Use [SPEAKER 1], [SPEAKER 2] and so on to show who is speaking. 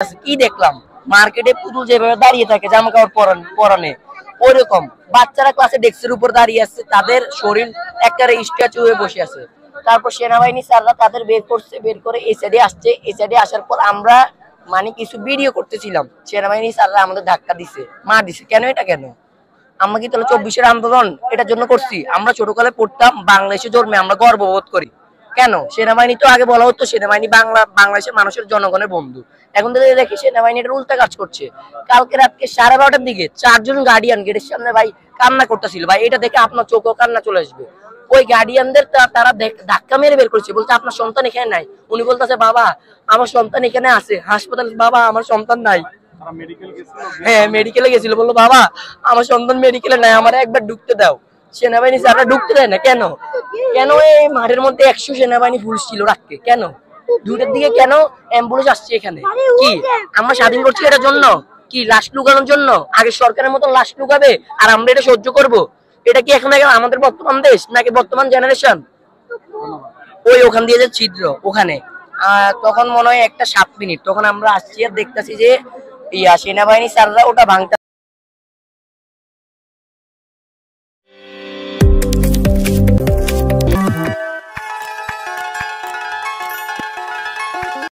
[SPEAKER 1] কি দেখলাম মার্কেটে পুতুল যেভাবে দাঁড়িয়ে থাকে জামা কাপড় পরানে ওইরকম বাচ্চারা ক্লাসে ডেস্কের উপর দাঁড়িয়ে আছে, তাদের শরীর একেবারে স্ট্যাচু হয়ে বসে আছে। তারপর সেনাবাহিনী স্যাররা তাদের বের করছে, বের করে এই সাইডে আসছে। এই সাইডে আসার পর আমরা মানে কিছু ভিডিও করতেছিলাম, সেনাবাহিনী স্যাররা আমাদের ধাক্কা দিছে, মার দিছে। কেন এটা কেন? আমরা কি তাহলে 24-এর আন্দোলন এটার জন্য করছি? আমরা ছোটকালে পড়তাম বাংলাদেশে জন্মে আমরা গর্ববোধ করি। কেন? সেনাবাহিনী তো আগে বলা হতো সেনাবাহিনী বাংলাদেশের মানুষের জনগণের বন্ধু। এখন তো দেখি সেনাবাহিনী এটা উল্টা কাজ করছে। কালকে রাতকে 12:30টার দিকে 4 জন গার্ডিয়ান গেটের সামনে ভাই কান্না করতেছিল। ভাই এটা দেখে আপনার চোখেও কান্না চলে আসবে। ওই গার্ডিয়ানদের তারা ধাক্কা মেরে বের করছে, বলছে আপনার সন্তান এখানে নাই। উনি বলতেছে বাবা আমার সন্তান এখানে আছে হাসপাতালে, বাবা আমার সন্তান নাই। হ্যাঁ মেডিকেলে গেছিল, বললো বাবা আমার সন্তান মেডিকেলে নাই, আমার একবার ঢুকতে দাও। সেনাবাহিনী স্যাররা ঢুকতে দেয় না কেন? কেন এই মাঠের মধ্যে 100 সেনাবাহিনী পুলিশ ছিল রাখতে? কেন 2টার দিকে কেন অ্যাম্বুলেন্স আসছে এখানে? কি আমরা স্বাধীন করছি এটার জন্য? কি লাশ লুকানোর জন্য? আগে সরকারের মতো লাশ লুকাবে আর আমরা এটা সহ্য করব? এটা কি এখন আমাদের বর্তমান দেশ নাকি বর্তমান জেনারেশন? ওই ওখান দিয়ে যে ছিদ্র ওখানে তখন মনে হয় একটা 7 মিনিট, তখন আমরা আসছি আর দেখতেছি যে সেনাবাহিনী স্যাররা ওটা ভাঙতে